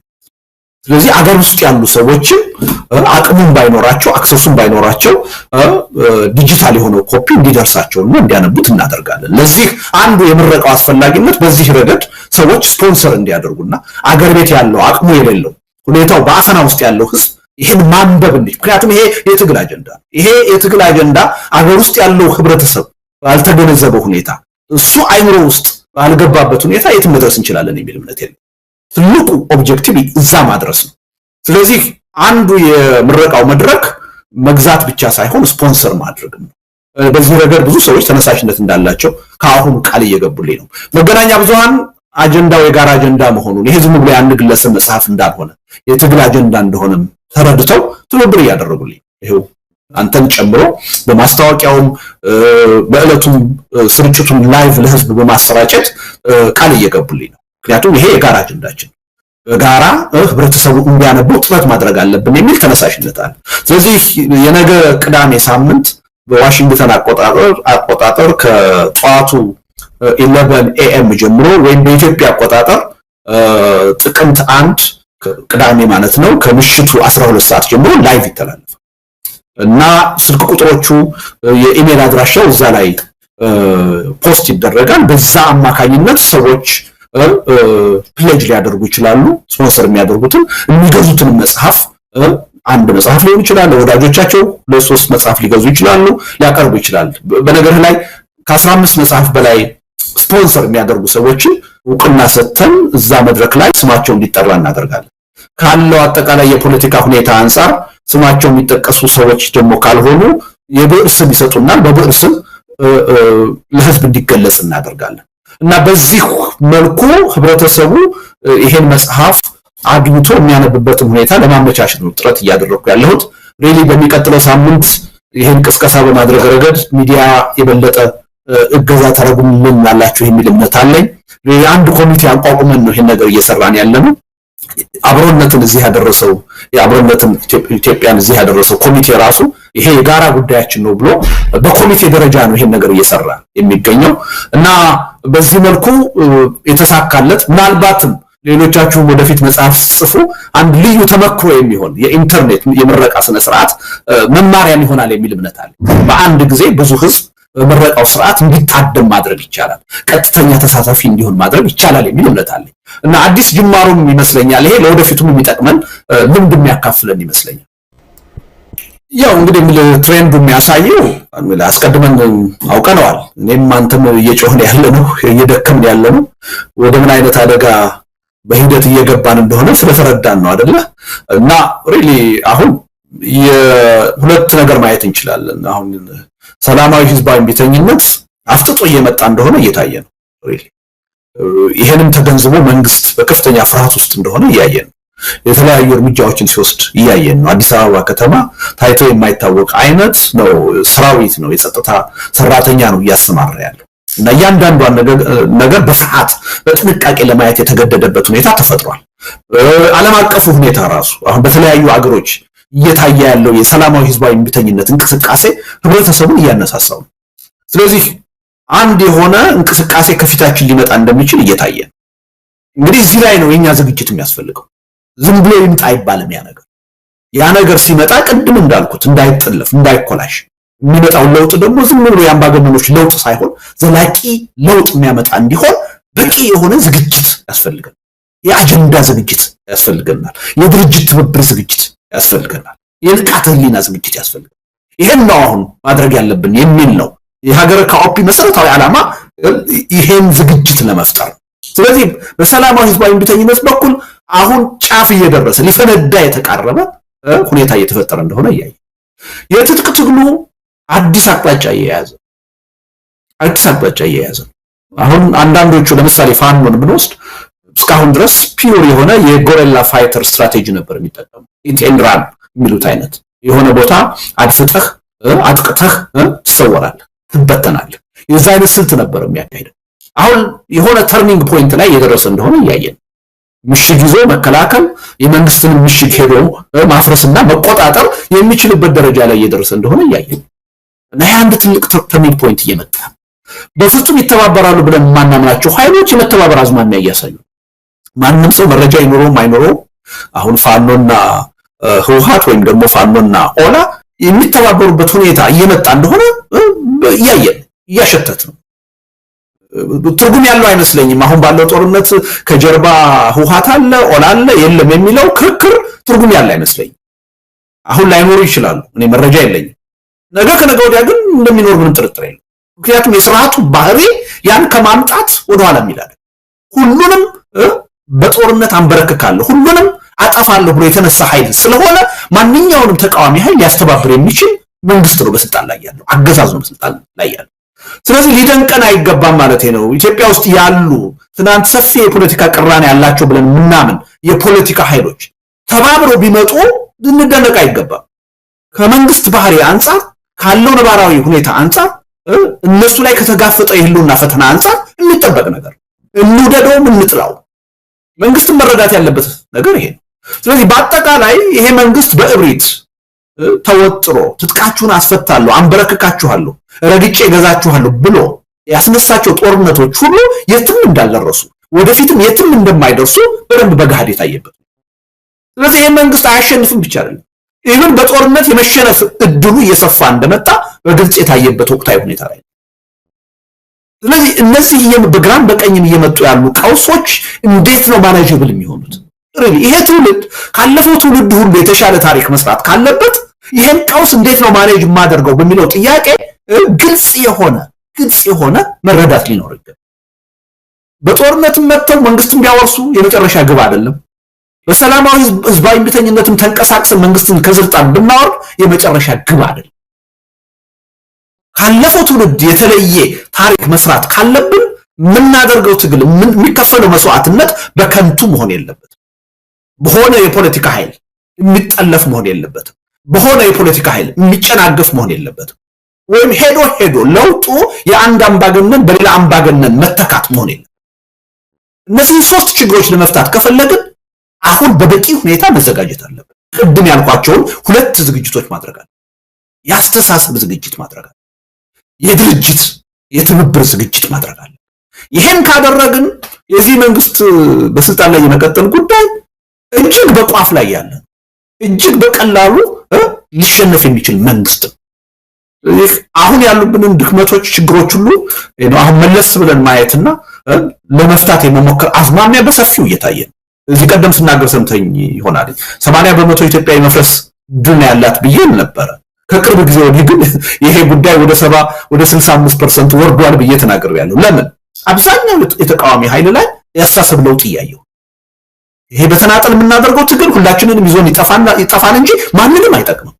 ስለዚህ አገር ውስጥ ያሉ ሰዎችም አቅሙን ባይኖራቸው አክሰሱን ባይኖራቸው ዲጂታል የሆነው ኮፒ እንዲደርሳቸውና እንዲያነቡት እናደርጋለን። ለዚህ አንዱ የምረቃው አስፈላጊነት በዚህ ረገድ ሰዎች ስፖንሰር እንዲያደርጉና አገር ቤት ያለው አቅሙ የሌለው ሁኔታው በአፈና ውስጥ ያለው ህዝብ ይሄን ማንበብ እንዴ። ምክንያቱም ይሄ የትግል አጀንዳ ይሄ የትግል አጀንዳ አገር ውስጥ ያለው ህብረተሰብ ባልተገነዘበው ሁኔታ እሱ አይምሮ ውስጥ ባልገባበት ሁኔታ የት መድረስ እንችላለን የሚል እምነት የለም። ትልቁ ኦብጀክቲቭ እዛ ማድረስ ነው። ስለዚህ አንዱ የምረቃው መድረክ መግዛት ብቻ ሳይሆን ስፖንሰር ማድረግ ነው። በዚህ ረገድ ብዙ ሰዎች ተነሳሽነት እንዳላቸው ከአሁኑ ቃል እየገቡልኝ ነው። መገናኛ ብዙሃን አጀንዳው የጋራ አጀንዳ መሆኑን ይሄ ዝም ብሎ ያን ግለሰብ መጽሐፍ እንዳልሆነ የትግል አጀንዳ እንደሆነም ተረድተው ትብብር እያደረጉልኝ ይሄው አንተን ጨምሮ በማስታወቂያውም በእለቱም ስርጭቱን ላይቭ ለህዝብ በማሰራጨት ቃል እየገቡልኝ ነው። ምክንያቱም ይሄ የጋራ አጀንዳችን በጋራ ህብረተሰቡ እንዲያነበው ጥረት ማድረግ አለብን የሚል ተነሳሽነት አለ። ስለዚህ የነገ ቅዳሜ ሳምንት በዋሽንግተን አቆጣጠር ከጠዋቱ 11 AM ጀምሮ ወይም በኢትዮጵያ አቆጣጠር ጥቅምት 1 ቅዳሜ ማለት ነው ከምሽቱ 12 ሰዓት ጀምሮ ላይቭ ይተላለፋል እና ስልክ ቁጥሮቹ የኢሜል አድራሻው እዛ ላይ ፖስት ይደረጋል። በዛ አማካኝነት ሰዎች ፕሌጅ ሊያደርጉ ይችላሉ። ስፖንሰር የሚያደርጉትን የሚገዙትን መጽሐፍ አንድ መጽሐፍ ሊሆን ይችላል፣ ለወዳጆቻቸው ለ3 መጽሐፍ ሊገዙ ይችላሉ፣ ሊያቀርቡ ይችላል። በነገር ላይ ከ15 መጽሐፍ በላይ ስፖንሰር የሚያደርጉ ሰዎችን እውቅና ሰጥተን እዛ መድረክ ላይ ስማቸው እንዲጠራ እናደርጋለን። ካለው አጠቃላይ የፖለቲካ ሁኔታ አንፃር ስማቸው የሚጠቀሱ ሰዎች ደግሞ ካልሆኑ የብዕር ስም ይሰጡናል። በብዕር ስም ለህዝብ እንዲገለጽ እናደርጋለን እና በዚህ መልኩ ህብረተሰቡ ይሄን መጽሐፍ አግኝቶ የሚያነብበትን ሁኔታ ለማመቻቸት ነው ጥረት እያደረኩ ያለሁት። ሪሊ በሚቀጥለው ሳምንት ይሄን ቅስቀሳ በማድረግ ረገድ ሚዲያ የበለጠ እገዛ ተረጉምልን ያላችሁ የሚል እምነት አለኝ። አንድ ኮሚቴ አቋቁመን ነው ይሄን ነገር እየሰራን ያለነው። አብሮነትን እዚህ ያደረሰው የአብሮነትን ኢትዮጵያን እዚህ ያደረሰው ኮሚቴ ራሱ ይሄ የጋራ ጉዳያችን ነው ብሎ በኮሚቴ ደረጃ ነው ይሄን ነገር እየሰራ የሚገኘው እና በዚህ መልኩ የተሳካለት ምናልባትም ሌሎቻችሁም ወደፊት መጽሐፍ ጽፉ አንድ ልዩ ተመክሮ የሚሆን የኢንተርኔት የምረቃ ስነ ስርዓት መማሪያ ይሆናል የሚል እምነት አለ። በአንድ ጊዜ ብዙ ህዝብ በምረቃው ስርዓት እንዲታደም ማድረግ ይቻላል፣ ቀጥተኛ ተሳታፊ እንዲሆን ማድረግ ይቻላል የሚል እምነት አለ እና አዲስ ጅማሮም ይመስለኛል። ይሄ ለወደፊቱም የሚጠቅመን ልምድ የሚያካፍለን ይመስለኛል። ያው እንግዲህ ትሬንዱ የሚያሳየው አስቀድመን አውቀነዋል። እኔም አንተም እየጮህን ያለነው እየደከምን ያለነው ወደ ምን አይነት አደጋ በሂደት እየገባን እንደሆነ ስለተረዳን ነው አይደለ? እና ሪሊ አሁን የሁለት ነገር ማየት እንችላለን። አሁን ሰላማዊ ህዝባዊ እምቢተኝነት አፍጥጦ እየመጣ እንደሆነ እየታየ ነው። ሪሊ ይሄንም ተገንዝቦ መንግስት በከፍተኛ ፍርሃት ውስጥ እንደሆነ እያየን ነው። የተለያዩ እርምጃዎችን ሲወስድ እያየን ነው። አዲስ አበባ ከተማ ታይቶ የማይታወቅ አይነት ነው ሰራዊት ነው የጸጥታ ሰራተኛ ነው እያሰማራ ያለው እና እያንዳንዷን ነገር በፍርሃት በጥንቃቄ ለማየት የተገደደበት ሁኔታ ተፈጥሯል። ዓለም አቀፉ ሁኔታ ራሱ አሁን በተለያዩ አገሮች እየታየ ያለው የሰላማዊ ህዝባዊ እምቢተኝነት እንቅስቃሴ ህብረተሰቡን እያነሳሳው ነው። ስለዚህ አንድ የሆነ እንቅስቃሴ ከፊታችን ሊመጣ እንደሚችል እየታየ ነው። እንግዲህ እዚህ ላይ ነው የኛ ዝግጅት የሚያስፈልገው። ዝም ብሎ ይምጣ አይባልም። ያ ነገር ሲመጣ ቅድም እንዳልኩት እንዳይጠለፍ እንዳይኮላሽ የሚመጣው ለውጥ ደግሞ ዝም ብሎ የአምባገነኖች ለውጥ ሳይሆን ዘላቂ ለውጥ የሚያመጣ እንዲሆን በቂ የሆነ ዝግጅት ያስፈልገናል። የአጀንዳ ዝግጅት ያስፈልገናል። የድርጅት ትብብር ዝግጅት ያስፈልገናል። የንቃተ ህሊና ዝግጅት ያስፈልገናል። ይሄን ነው አሁን ማድረግ ያለብን የሚል ነው የሀገረ ካኦፒ መሰረታዊ ዓላማ፣ ይሄን ዝግጅት ለመፍጠር። ስለዚህ በሰላማዊ ህዝባዊ እምቢተኝነት በኩል አሁን ጫፍ እየደረሰ ሊፈነዳ የተቃረበ ሁኔታ እየተፈጠረ እንደሆነ እያየ የትጥቅ ትግሉ አዲስ አቅጣጫ እየያዘ አሁን አንዳንዶቹ ለምሳሌ ፋኖን ብንወስድ እስካሁን ድረስ ፒውር የሆነ የጎሬላ ፋይተር ስትራቴጂ ነበር የሚጠቀሙ። ኢት ኤንድ ራን የሚሉት አይነት የሆነ ቦታ አድፍጠህ አጥቅተህ ትሰወራለህ፣ ትበተናለህ። የዛ አይነት ስልት ነበር የሚያካሂደው። አሁን የሆነ ተርኒንግ ፖይንት ላይ እየደረሰ እንደሆነ እያየን ምሽግ ይዞ መከላከል የመንግስትን ምሽግ ሄዶ ማፍረስና መቆጣጠር የሚችልበት ደረጃ ላይ እየደረሰ እንደሆነ እያየን እና ይሄ አንድ ትልቅ ተርኒንግ ፖይንት እየመጣ በፍጹም ይተባበራሉ ብለን የማናምናቸው ኃይሎች የመተባበር አዝማሚያ እያሳዩ ማንም ሰው መረጃ ይኖረውም አይኖረው አሁን ፋኖና ህወሓት ወይም ደግሞ ፋኖና ኦላ የሚተባበሩበት ሁኔታ እየመጣ እንደሆነ እያየን እያሸተት ነው። ትርጉም ያለው አይመስለኝም። አሁን ባለው ጦርነት ከጀርባ ህወሓት አለ ኦላ አለ የለም የሚለው ክርክር ትርጉም ያለው አይመስለኝም። አሁን ላይኖሩ ይችላሉ፣ እኔ መረጃ የለኝም። ነገ ከነገ ወዲያ ግን እንደሚኖር ምንም ጥርጥር የለም። ምክንያቱም የስርዓቱ ባህሪ ያን ከማምጣት ወደኋላ የሚላል ሁሉንም በጦርነት አንበረክካለሁ ሁሉንም አጠፋለሁ ብሎ የተነሳ ኃይል ስለሆነ ማንኛውንም ተቃዋሚ ኃይል ሊያስተባብር የሚችል መንግስት ነው በስልጣን ላይ ያለው፣ አገዛዝ ነው በስልጣን ላይ ያለው። ስለዚህ ሊደንቀን አይገባም ማለት ነው። ኢትዮጵያ ውስጥ ያሉ ትናንት ሰፊ የፖለቲካ ቅራኔ ያላቸው ብለን ምናምን የፖለቲካ ኃይሎች ተባብረው ቢመጡ ልንደነቅ አይገባም። ከመንግስት ባህሪ አንጻር ካለው ነባራዊ ሁኔታ አንጻር እነሱ ላይ ከተጋፈጠው የህልውና ፈተና አንጻር የሚጠበቅ ነገር እንውደደውም እንጥላው መንግስትን መረዳት ያለበት ነገር ይሄ ነው። ስለዚህ በአጠቃላይ ይሄ መንግስት በእብሪት ተወጥሮ ትጥቃችሁን አስፈታለሁ አንበረክካችኋለሁ ረግጬ ገዛችኋለሁ ብሎ ያስነሳቸው ጦርነቶች ሁሉ የትም እንዳልደረሱ ወደፊትም የትም እንደማይደርሱ በደንብ በጋድ የታየበት። ስለዚህ ይሄ መንግስት አያሸንፍም ብቻ አይደለም ኢቭን በጦርነት የመሸነፍ እድሉ እየሰፋ እንደመጣ በግልጽ የታየበት ወቅታዊ ሁኔታ ላይ። ስለዚህ እነዚህ በግራም በቀኝም እየመጡ ያሉ ቀውሶች እንዴት ነው ማኔጀብል የሚሆኑት? ይሄ ትውልድ ካለፈው ትውልድ ሁሉ የተሻለ ታሪክ መስራት ካለበት ይሄን ቀውስ እንዴት ነው ማኔጅ የማደርገው በሚለው ጥያቄ ግልጽ የሆነ መረዳት ሊኖር ይገባል። በጦርነትም መጥተው መንግስትን ቢያወርሱ የመጨረሻ ግብ አይደለም። በሰላማዊ ህዝባዊ እምቢተኝነትም ተንቀሳቅሰን መንግስትን ከስልጣን ብናወርድ የመጨረሻ ግብ አይደለም። ካለፈው ትውልድ የተለየ ታሪክ መስራት ካለብን ምናደርገው ትግል የሚከፈለው መስዋዕትነት በከንቱ መሆን የለበትም። በሆነ የፖለቲካ ኃይል የሚጠለፍ መሆን የለበትም። በሆነ የፖለቲካ ኃይል የሚጨናገፍ መሆን የለበትም። ወይም ሄዶ ለውጡ የአንድ አምባገነን በሌላ አምባገነን መተካት መሆን የለም። እነዚህ ሶስት ችግሮች ለመፍታት ከፈለግን አሁን በበቂ ሁኔታ መዘጋጀት አለብን። ቅድም ያልኳቸውን ሁለት ዝግጅቶች ማድረግ አለ። የአስተሳሰብ ዝግጅት ማድረግ አለ። የድርጅት የትብብር ዝግጅት ማድረግ አለ። ይሄን ካደረግን የዚህ መንግስት በስልጣን ላይ የመቀጠል ጉዳይ እጅግ በቋፍ ላይ ያለ እጅግ በቀላሉ ሊሸነፍ የሚችል መንግስት አሁን ያሉብንን ድክመቶች ችግሮች ሁሉ አሁን መለስ ብለን ማየትና ለመፍታት የመሞከር አዝማሚያ በሰፊው እየታየ ነው። እዚህ ቀደም ስናገር ሰምተኝ ይሆናል 80% ኢትዮጵያ የመፍረስ ድል ያላት ብዬ ነበር። ከቅርብ ጊዜ ወዲህ ግን ይሄ ጉዳይ ወደ 65% ወርዷል ብዬ ተናግሬያለሁ። ለምን? አብዛኛው የተቃዋሚ ኃይል ላይ ያስተሳሰብ ለውጥ እያየው ይሄ በተናጠል የምናደርገው ትግል ሁላችንንም ይዞን ይጠፋል እንጂ ማንንም አይጠቅምም።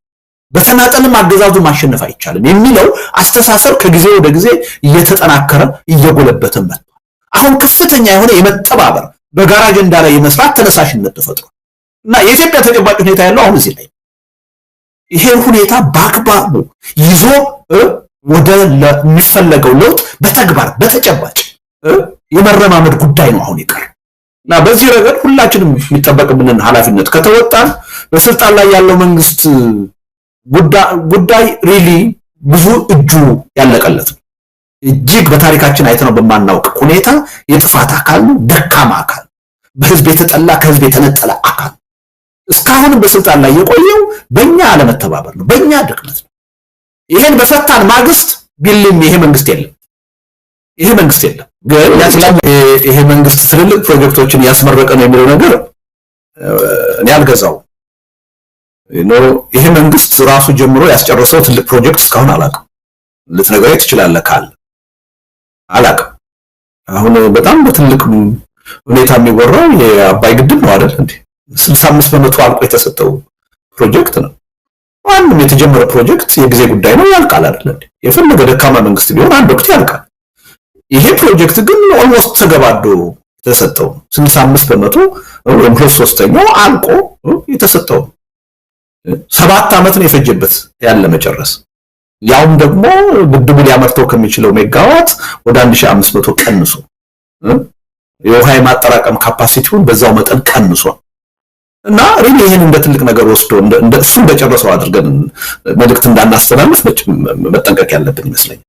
በተናጠልም አገዛዙ ማሸነፍ አይቻልም የሚለው አስተሳሰብ ከጊዜ ወደ ጊዜ እየተጠናከረ እየጎለበተ መጥቷል። አሁን ከፍተኛ የሆነ የመተባበር በጋራ አጀንዳ ላይ የመስራት ተነሳሽነት ተፈጥሯል እና የኢትዮጵያ ተጨባጭ ሁኔታ ያለው አሁን እዚህ ላይ ይሄን ሁኔታ በአግባቡ ይዞ ወደ የሚፈለገው ለውጥ በተግባር በተጨባጭ የመረማመድ ጉዳይ ነው አሁን ይቀር እና በዚህ ረገድ ሁላችንም የሚጠበቅብንን ኃላፊነት ከተወጣን በስልጣን ላይ ያለው መንግስት ጉዳይ ሪሊ ብዙ እጁ ያለቀለት እጅግ በታሪካችን አይተነው በማናውቅ ሁኔታ የጥፋት አካል ነው፣ ደካማ አካል፣ በህዝብ የተጠላ ከህዝብ የተነጠለ አካል እስካሁን በስልጣን ላይ የቆየው በእኛ አለመተባበር ነው፣ በእኛ ድክመት ነው። ይሄን በፈታን ማግስት ቢልም ይሄ መንግስት የለም። ግን ይሄ መንግስት ትልልቅ ፕሮጀክቶችን ያስመረቀ ነው የሚለው ነገር እኔ አልገዛው። ይሄ መንግስት ራሱ ጀምሮ ያስጨረሰው ትልቅ ፕሮጀክት እስካሁን አላውቅም። ልትነግረኝ ትችላለህ ካለ አላውቅም። አሁን በጣም በትልቅ ሁኔታ የሚወራው የአባይ ግድብ ነው አይደል እንዴ? 65% አልቆ የተሰጠው ፕሮጀክት ነው። ማንም የተጀመረ ፕሮጀክት የጊዜ ጉዳይ ነው፣ ያልቃል አይደል እንዴ? የፈለገ ደካማ መንግስት ቢሆን አንድ ወቅት ያልቃል። ይሄ ፕሮጀክት ግን ኦልሞስት ተገባዶ የተሰጠው 65% ወይም 2/3 አልቆ የተሰጠው 7 ዓመት ነው የፈጀበት ያለ መጨረስ። ያውም ደግሞ ግድቡ ሊያመርተው ከሚችለው ሜጋዋት ወደ 1500 ቀንሶ የውሃ ማጠራቀም ካፓሲቲውን በዛው መጠን ቀንሶ እና ሪሊ ይሄን እንደ ትልቅ ነገር ወስዶ እንደ እሱ እንደጨረሰው አድርገን መልእክት እንዳናስተላልፍ መጠንቀቅ ያለብን ይመስለኛል።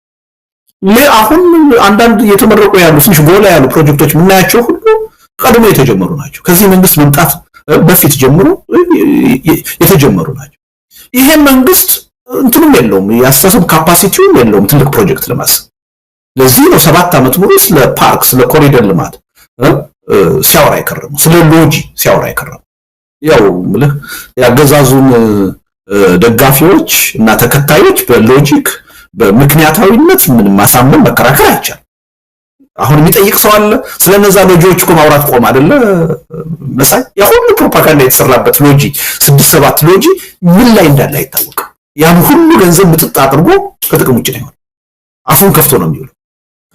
አሁን አንዳንድ የተመረቁ ያሉ ትንሽ ጎላ ያሉ ፕሮጀክቶች ምናያቸው ሁሉ ቀድሞ የተጀመሩ ናቸው። ከዚህ መንግስት መምጣት በፊት ጀምሮ የተጀመሩ ናቸው። ይሄ መንግስት እንትንም የለውም፣ ያስተሳሰብ ካፓሲቲውም የለውም ትልቅ ፕሮጀክት ለማሰብ። ለዚህ ነው 7 ዓመት ሙሉ ስለ ፓርክ ስለ ኮሪደር ልማት ሲያወራ የከረመው፣ ስለ ሎጂ ሲያወራ የከረመው። ያው ምልህ ያገዛዙን ደጋፊዎች እና ተከታዮች በሎጂክ በምክንያታዊነት ምን ማሳመን መከራከር አይቻልም። አሁን የሚጠይቅ ሰው አለ? ስለነዛ ሎጂዎች እኮ ማውራት ቆም አይደለ መሳይ? ያ ሁሉ ፕሮፓጋንዳ የተሰራበት ሎጂ 6-7 ሎጂ ምን ላይ እንዳለ አይታወቅም። ያን ሁሉ ገንዘብ ምጥጥ አድርጎ ከጥቅም ውጭ ነው። አፉን ከፍቶ ነው የሚውለው።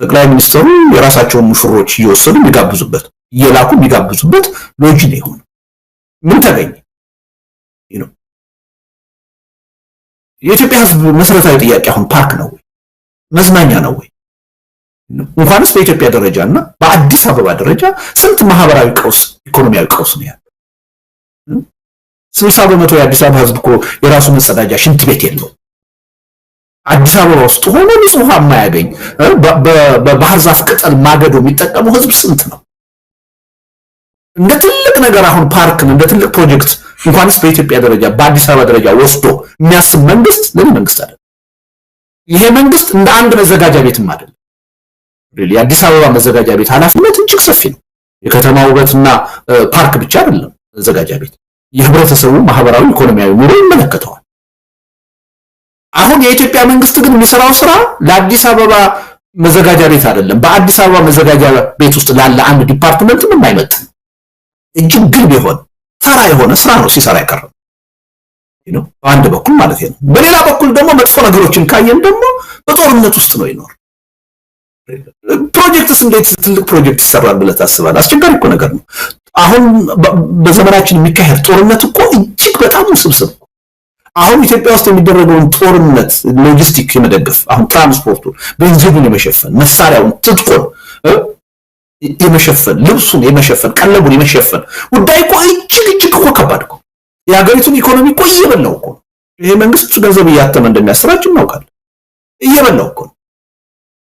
ጠቅላይ ሚኒስትሩ የራሳቸውን ሙሽሮች እየወሰዱ የሚጋብዙበት እየላኩ የሚጋብዙበት ሎጂ ነው የሆነው። ምን ተገኘ? የኢትዮጵያ ህዝብ መሰረታዊ ጥያቄ አሁን ፓርክ ነው ወይ መዝናኛ ነው ወይ? እንኳንስ በኢትዮጵያ ደረጃና በአዲስ አበባ ደረጃ ስንት ማህበራዊ ቀውስ ኢኮኖሚያዊ ቀውስ ነው ያለው። 60% የአዲስ አበባ ህዝብ እኮ የራሱ መጸዳጃ ሽንት ቤት የለው። አዲስ አበባ ውስጥ ሆኖ ንጹህ ውሃ የማያገኝ በባህር ዛፍ ቅጠል ማገዶ የሚጠቀመው ህዝብ ስንት ነው? እንደ ትልቅ ነገር አሁን ፓርክን እንደ ትልቅ ፕሮጀክት እንኳንስ በኢትዮጵያ ደረጃ በአዲስ አበባ ደረጃ ወስዶ የሚያስብ መንግስት ለምን መንግስት አይደለም? ይሄ መንግስት እንደ አንድ መዘጋጃ ቤትም አይደለም። ሪሊ የአዲስ አበባ መዘጋጃ ቤት ኃላፊነት እጅግ ሰፊ ነው። የከተማ ውበትና ፓርክ ብቻ አይደለም መዘጋጃ ቤት፣ የህብረተሰቡ ማህበራዊ ኢኮኖሚያዊ ኑሮ ይመለከተዋል። አሁን የኢትዮጵያ መንግስት ግን የሚሰራው ስራ ለአዲስ አበባ መዘጋጃ ቤት አይደለም፣ በአዲስ አበባ መዘጋጃ ቤት ውስጥ ላለ አንድ ዲፓርትመንት ምን አይመጥም። እጅግ ግልብ የሆነ ተራ የሆነ ስራ ነው ሲሰራ አይቀርም ነው በአንድ በኩል ማለት ነው። በሌላ በኩል ደግሞ መጥፎ ነገሮችን ካየን ደግሞ በጦርነት ውስጥ ነው ይኖር። ፕሮጀክትስ እንዴት ትልቅ ፕሮጀክት ይሰራል ብለህ ታስባለህ? አስቸጋሪ እኮ ነገር ነው። አሁን በዘመናችን የሚካሄድ ጦርነት እኮ እጅግ በጣም ውስብስብ አሁን ኢትዮጵያ ውስጥ የሚደረገውን ጦርነት ሎጂስቲክ የመደገፍ አሁን ትራንስፖርቱን ቤንዚኑን የመሸፈን መሳሪያውን ትጥቁን የመሸፈን ልብሱን የመሸፈን ቀለቡን የመሸፈን ጉዳይ እኮ እጅግ እኮ ከባድ እኮ የሀገሪቱን ኢኮኖሚ እኮ እየበላው እኮ ይሄ መንግስት ገንዘብ እያተመ እንደሚያሰራጭ እናውቃለን። እየበላው እኮ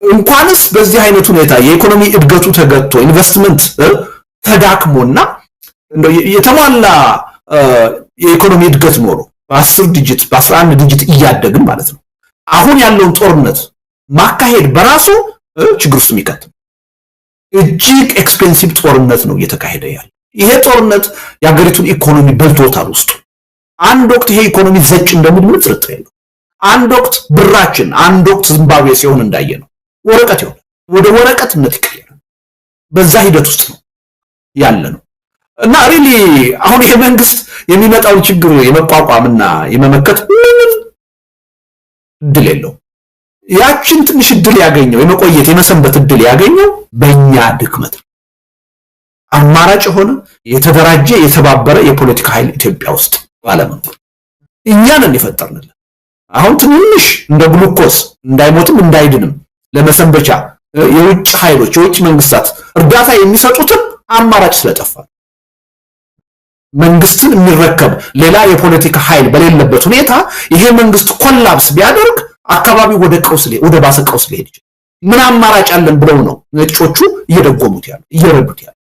እንኳንስ በዚህ አይነት ሁኔታ የኢኮኖሚ እድገቱ ተገጥቶ ኢንቨስትመንት ተዳክሞና እንደው የተሟላ የኢኮኖሚ እድገት ኖሮ በ10 ዲጂት በ11 ዲጂት እያደግን ማለት ነው። አሁን ያለውን ጦርነት ማካሄድ በራሱ ችግር ውስጥ የሚከት እጅግ ኤክስፔንሲቭ ጦርነት ነው እየተካሄደ ያለው። ይሄ ጦርነት የሀገሪቱን ኢኮኖሚ በልቶታል ውስጡ። አንድ ወቅት ይሄ ኢኮኖሚ ዘጭ እንደሚል ምን ጥርጥር የለው። አንድ ወቅት ብራችን አንድ ወቅት ዚምባብዌ ሲሆን እንዳየ ነው ወረቀት ይሆን ወደ ወረቀትነት ይቀየራል። በዛ ሂደት ውስጥ ነው ያለ ነው እና ሪሊ አሁን ይሄ መንግስት የሚመጣውን ችግር የመቋቋምና የመመከት ምንም እድል የለው። ያችን ትንሽ እድል ያገኘው የመቆየት የመሰንበት እድል ያገኘው በእኛ ድክመት ነው። አማራጭ የሆነ የተደራጀ የተባበረ የፖለቲካ ኃይል ኢትዮጵያ ውስጥ ባለመኖር እኛን እንፈጠርንልን አሁን ትንሽ እንደ ግሉኮስ እንዳይሞትም እንዳይድንም ለመሰንበቻ የውጭ ኃይሎች የውጭ መንግስታት እርዳታ የሚሰጡትም አማራጭ ስለጠፋ መንግስትን የሚረከብ ሌላ የፖለቲካ ኃይል በሌለበት ሁኔታ ይሄ መንግስት ኮላፕስ ቢያደርግ አካባቢው ወደ ቀውስ ወደ ባሰ ቀውስ ሊሄድ ይችላል። ምን አማራጭ አለን ብለው ነው ነጮቹ እየደጎሙት ያለው እየረዱት ያለው።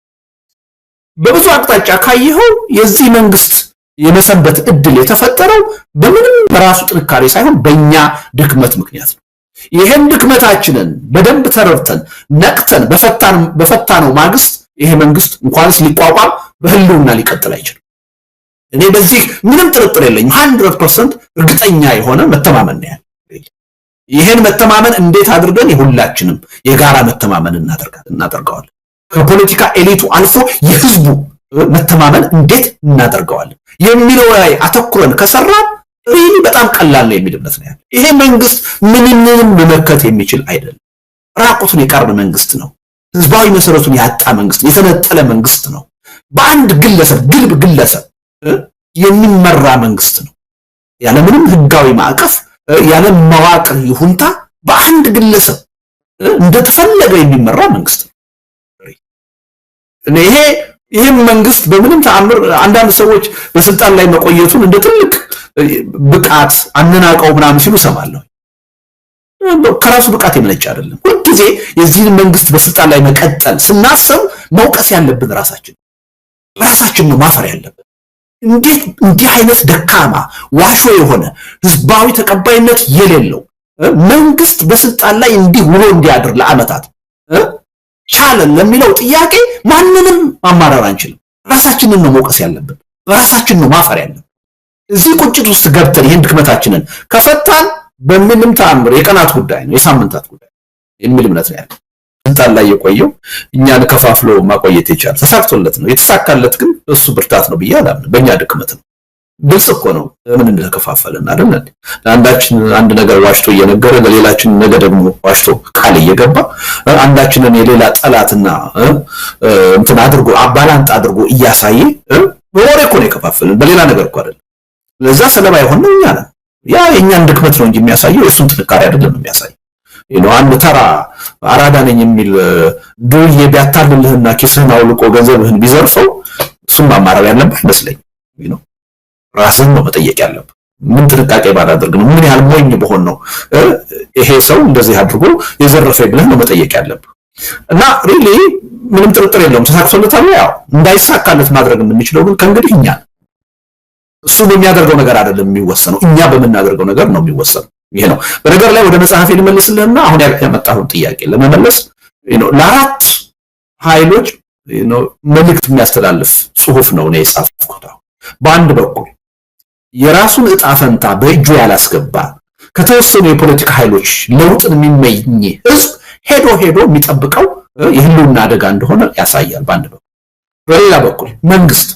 በብዙ አቅጣጫ ካየኸው የዚህ መንግስት የመሰንበት እድል የተፈጠረው በምንም በራሱ ጥንካሬ ሳይሆን በእኛ ድክመት ምክንያት ነው። ይሄን ድክመታችንን በደንብ ተረድተን ነቅተን በፈታነው ማግስት ይሄ መንግስት እንኳንስ ሊቋቋም በህልውና ሊቀጥል አይችልም። እኔ በዚህ ምንም ጥርጥር የለኝም። 100% እርግጠኛ የሆነ መተማመን ነው ያለው። ይሄን መተማመን እንዴት አድርገን የሁላችንም የጋራ መተማመን እናደርገዋለን? ከፖለቲካ ኤሊቱ አልፎ የህዝቡ መተማመን እንዴት እናደርገዋለን የሚለው ላይ አተኩረን ከሰራን ሪሊ በጣም ቀላል ነው የሚል እምነት ነው ያለው። ይሄ መንግስት ምንም መመከት የሚችል አይደለም። ራቁቱን የቀረ መንግስት ነው። ህዝባዊ መሰረቱን ያጣ መንግስት፣ የተነጠለ መንግስት ነው። በአንድ ግለሰብ ግለሰብ የሚመራ መንግስት ነው። ያለ ምንም ህጋዊ ማዕቀፍ ያለ መዋቅር ይሁንታ በአንድ ግለሰብ እንደተፈለገ የሚመራ መንግስት ነው። ይሄ መንግስት በምንም ተአምር አንዳንድ ሰዎች በስልጣን ላይ መቆየቱን እንደ ትልቅ ብቃት አነናቀው ምናምን ሲሉ ሰማለሁ። ከራሱ ብቃት የመነጨ አይደለም። ሁልጊዜ የዚህን መንግስት በስልጣን ላይ መቀጠል ስናስብ መውቀስ ያለብን ራሳችን ነው ማፈር ያለብን። እንዴት እንዲህ አይነት ደካማ ዋሾ የሆነ ህዝባዊ ተቀባይነት የሌለው መንግስት በስልጣን ላይ እንዲህ ውሎ እንዲያድር ለአመታት ቻለን ለሚለው ጥያቄ ማንንም ማማረር አንችልም። ራሳችንን ነው መውቀስ ያለብን፣ ራሳችን ነው ማፈር ያለብን። እዚህ ቁጭት ውስጥ ገብተን ይሄን ድክመታችንን ከፈታን በምንም ተአምር የቀናት ጉዳይ ነው የሳምንታት ጉዳይ የሚል እምነት ነው ያለው። ስልጣን ላይ የቆየው እኛን ከፋፍሎ ማቆየት ይቻላል። ተሳክቶለት ነው። የተሳካለት ግን እሱ ብርታት ነው ብዬ አላምንም። በእኛ ድክመት ነው። ግልጽ እኮ ነው ምን እንደተከፋፈለን አይደል? አንዳችን አንድ ነገር ዋሽቶ እየነገረ ለሌላችን ነገ ደግሞ ዋሽቶ ቃል እየገባ አንዳችንን የሌላ ጠላትና እንትን አድርጎ አባላንጥ አድርጎ እያሳየ በወሬ እኮ ነው የከፋፈለን፣ በሌላ ነገር እኮ አይደለም። ለዛ ሰለባ የሆነው እኛ ነን። ያ የእኛን ድክመት ነው እንጂ የሚያሳየው የእሱን ጥንካሬ አይደለም የሚያሳየው። አንድ ተራ አራዳ ነኝ የሚል ዱርዬ ቢያታልልህና ኪስህን አውልቆ ገንዘብህን ቢዘርፈው እሱም ማማረር ያለብህ አይመስለኝም። ራስህን ነው መጠየቅ ያለብህ። ምን ጥንቃቄ ባላደርግ ነው? ምን ያህል ሞኝ በሆን ነው ይሄ ሰው እንደዚህ አድርጎ የዘረፈ ብለህ ነው መጠየቅ ያለብህ። እና ሪሊ ምንም ጥርጥር የለውም ተሳክቶለታል። ያው እንዳይሳካለት ማድረግ የምንችለው ግን ከእንግዲህ እኛ እሱ በሚያደርገው ነገር አይደለም የሚወሰነው፣ እኛ በምናደርገው ነገር ነው የሚወሰነው። ይሄ ነው። በነገር ላይ ወደ መጽሐፌ ልመልስልህና አሁን ያመጣሁን ጥያቄ ለመመለስ ለአራት ኃይሎች መልእክት የሚያስተላልፍ ጽሁፍ ነው ነው የጻፍኩት። በአንድ በኩል የራሱን ዕጣ ፈንታ በእጁ ያላስገባ ከተወሰኑ የፖለቲካ ኃይሎች ለውጥን የሚመኝ ህዝብ ሄዶ የሚጠብቀው የህልውና አደጋ እንደሆነ ያሳያል በአንድ በኩል። በሌላ በኩል መንግስት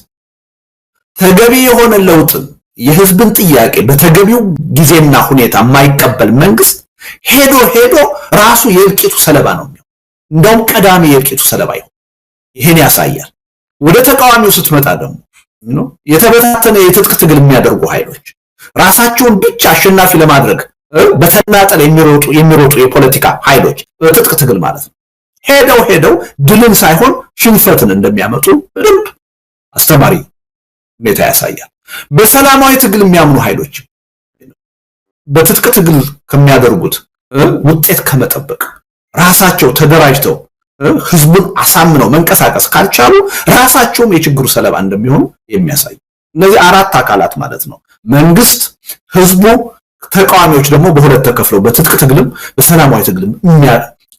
ተገቢ የሆነ ለውጥን የህዝብን ጥያቄ በተገቢው ጊዜና ሁኔታ የማይቀበል መንግስት ሄዶ ራሱ የእልቂቱ ሰለባ ነው የሚሆነው። እንደውም ቀዳሚ የእልቂቱ ሰለባ ይሆን። ይሄን ያሳያል። ወደ ተቃዋሚው ስትመጣ ደግሞ የተበታተነ የትጥቅ ትግል የሚያደርጉ ኃይሎች ራሳቸውን ብቻ አሸናፊ ለማድረግ በተናጠል የሚሮጡ የፖለቲካ ኃይሎች በትጥቅ ትግል ማለት ነው ሄደው ድልን ሳይሆን ሽንፈትን እንደሚያመጡ በደንብ አስተማሪ ሁኔታ ያሳያል። በሰላማዊ ትግል የሚያምኑ ኃይሎች በትጥቅ ትግል ከሚያደርጉት ውጤት ከመጠበቅ ራሳቸው ተደራጅተው ህዝቡን አሳምነው መንቀሳቀስ ካልቻሉ ራሳቸውም የችግሩ ሰለባ እንደሚሆኑ የሚያሳይ እነዚህ አራት አካላት ማለት ነው። መንግስት፣ ህዝቡ፣ ተቃዋሚዎች ደግሞ በሁለት ተከፍለው በትጥቅ ትግልም በሰላማዊ ትግልም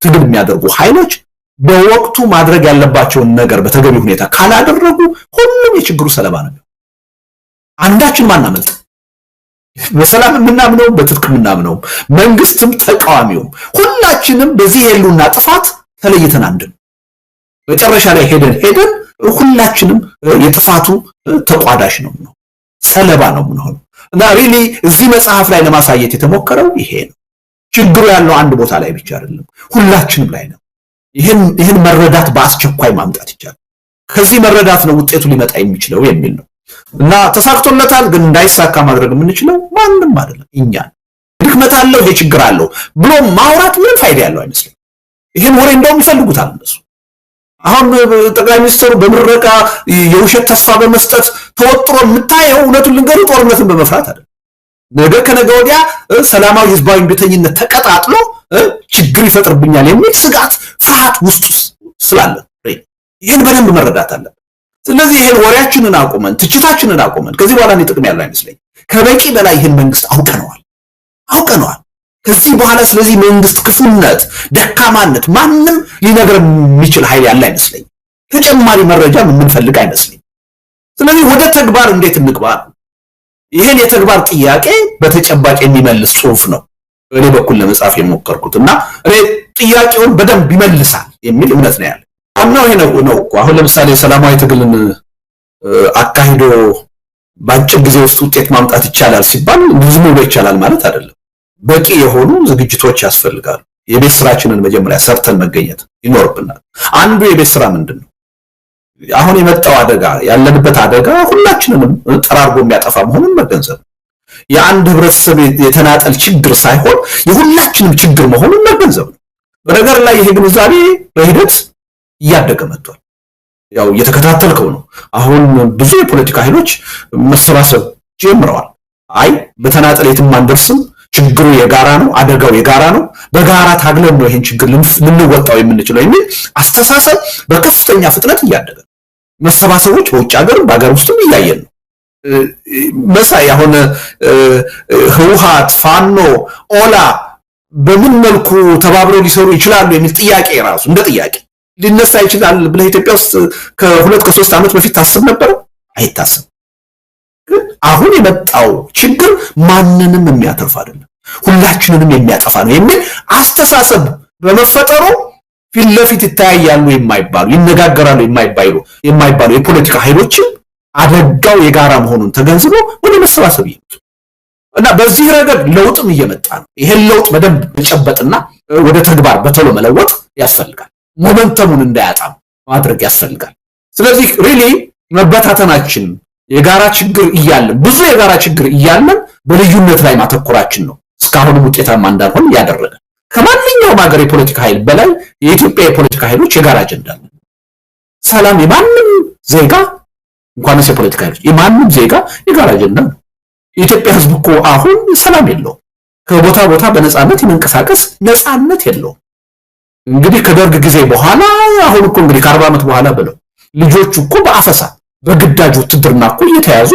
ትግል የሚያደርጉ ኃይሎች በወቅቱ ማድረግ ያለባቸውን ነገር በተገቢ ሁኔታ ካላደረጉ ሁሉም የችግሩ ሰለባ ነው። አንዳችን ማናመልጥ በሰላም የምናምነው በትጥቅ የምናምነው መንግስትም ተቃዋሚውም ሁላችንም በዚህ የሉና ጥፋት ተለይተን አንድን መጨረሻ ላይ ሄደን ሁላችንም የጥፋቱ ተቋዳሽ ነው ሰለባ ነው የምንሆነው እና ሪሊ እዚህ መጽሐፍ ላይ ለማሳየት የተሞከረው ይሄ ነው። ችግሩ ያለው አንድ ቦታ ላይ ብቻ አይደለም፣ ሁላችንም ላይ ነው። ይህን መረዳት በአስቸኳይ ማምጣት ይቻላል። ከዚህ መረዳት ነው ውጤቱ ሊመጣ የሚችለው የሚል ነው እና ተሳክቶለታል። ግን እንዳይሳካ ማድረግ የምንችለው ማንም አይደለም እኛ። ድክመት አለው ይሄ ችግር አለው ብሎ ማውራት ምን ፋይዳ ያለው አይመስልም። ይሄን ወሬ እንደውም ይፈልጉታል እነሱ። አሁን ጠቅላይ ሚኒስትሩ በምረቃ የውሸት ተስፋ በመስጠት ተወጥሮ የምታየው እውነቱን ልንገሩ ጦርነትን በመፍራት አይደለም። ነገ ከነገ ወዲያ ሰላማዊ ህዝባዊ እምቢተኝነት ተቀጣጥሎ ችግር ይፈጥርብኛል የሚል ስጋት ፍርሃት ውስጥ ስላለ ይሄን በደንብ መረዳት አለ። ስለዚህ ይሄን ወሬያችንን አቁመን ትችታችንን አቁመን ከዚህ በኋላ እኔ ጥቅም ያለው አይመስለኝ። ከበቂ በላይ ይሄን መንግስት አውቀነዋል። ከዚህ በኋላ ስለዚህ መንግስት ክፉነት፣ ደካማነት ማንም ሊነግር የሚችል ኃይል ያለ አይመስለኝ። ተጨማሪ መረጃ የምንፈልግ አይመስለኝ። ስለዚህ ወደ ተግባር እንዴት እንግባ? ይሄን የተግባር ጥያቄ በተጨባጭ የሚመልስ ጽሁፍ ነው እኔ በኩል ለመጻፍ የሞከርኩት እና እኔ ጥያቄውን በደንብ ይመልሳል የሚል እምነት ነው ያለ። አምናው ይሄ ነው እኮ አሁን ለምሳሌ ሰላማዊ ትግልን አካሂዶ በአጭር ጊዜ ውስጥ ውጤት ማምጣት ይቻላል ሲባል ዝም ብሎ ይቻላል ማለት አይደለም። በቂ የሆኑ ዝግጅቶች ያስፈልጋሉ። የቤት ስራችንን መጀመሪያ ሰርተን መገኘት ይኖርብናል። አንዱ የቤት ስራ ምንድነው? አሁን የመጣው አደጋ ያለንበት አደጋ ሁላችንንም ጠራርጎ የሚያጠፋ መሆኑን መገንዘብ፣ የአንድ ህብረተሰብ የተናጠል ችግር ሳይሆን የሁላችንም ችግር መሆኑን መገንዘብ ነው። በነገር ላይ ይሄ ግንዛቤ በሂደት እያደገ መጥቷል። ያው እየተከታተልከው ነው። አሁን ብዙ የፖለቲካ ኃይሎች መሰባሰብ ጀምረዋል። አይ በተናጠል የትም አንደርስም፣ ችግሩ የጋራ ነው፣ አደጋው የጋራ ነው፣ በጋራ ታግለን ነው ይሄን ችግር ልንወጣው የምንችለው የሚል አስተሳሰብ በከፍተኛ ፍጥነት እያደገ ነው። መሰባሰቦች በውጭ ሀገርም በአገር ውስጥም እያየን ነው። መሳይ አሁን ህውሃት፣ ፋኖ፣ ኦላ በምን መልኩ ተባብረው ሊሰሩ ይችላሉ የሚል ጥያቄ ራሱ እንደ ጥያቄ ሊነሳ ይችላል ብለህ ኢትዮጵያ ውስጥ ከ2-3 ዓመት በፊት ታስብ ነበር? አይታሰብ። አሁን የመጣው ችግር ማንንም የሚያተርፍ አይደለም፣ ሁላችንንም የሚያጠፋ ነው የሚል አስተሳሰብ በመፈጠሩ ፊት ለፊት ይታያሉ የማይባሉ ይነጋገራሉ የማይባሉ የፖለቲካ ኃይሎችም አደጋው የጋራ መሆኑን ተገንዝቦ ወደ መሰባሰብ ይመጡ እና በዚህ ረገድ ለውጥም እየመጣ ነው። ይሄን ለውጥ በደንብ መጨበጥና ወደ ተግባር በቶሎ መለወጥ ያስፈልጋል። ሞመንተሙን እንዳያጣም ማድረግ ያስፈልጋል። ስለዚህ ሪሊ መበታተናችን የጋራ ችግር እያለን ብዙ የጋራ ችግር እያለን በልዩነት ላይ ማተኮራችን ነው እስካሁንም ውጤታማ እንዳልሆን ያደረገ። ከማንኛውም ሀገር የፖለቲካ ኃይል በላይ የኢትዮጵያ የፖለቲካ ኃይሎች የጋራ አጀንዳ ነው። ሰላም የማንም ዜጋ እንኳንስ የፖለቲካ ኃይሎች የማንም ዜጋ የጋራ አጀንዳ ነው። የኢትዮጵያ ሕዝብ እኮ አሁን ሰላም የለውም። ከቦታ ቦታ በነፃነት የመንቀሳቀስ ነፃነት የለውም። እንግዲህ ከደርግ ጊዜ በኋላ አሁን እኮ እንግዲህ ከ40 ዓመት በኋላ ብለው ልጆቹ እኮ በአፈሳ በግዳጅ ውትድርና እኮ እየተያዙ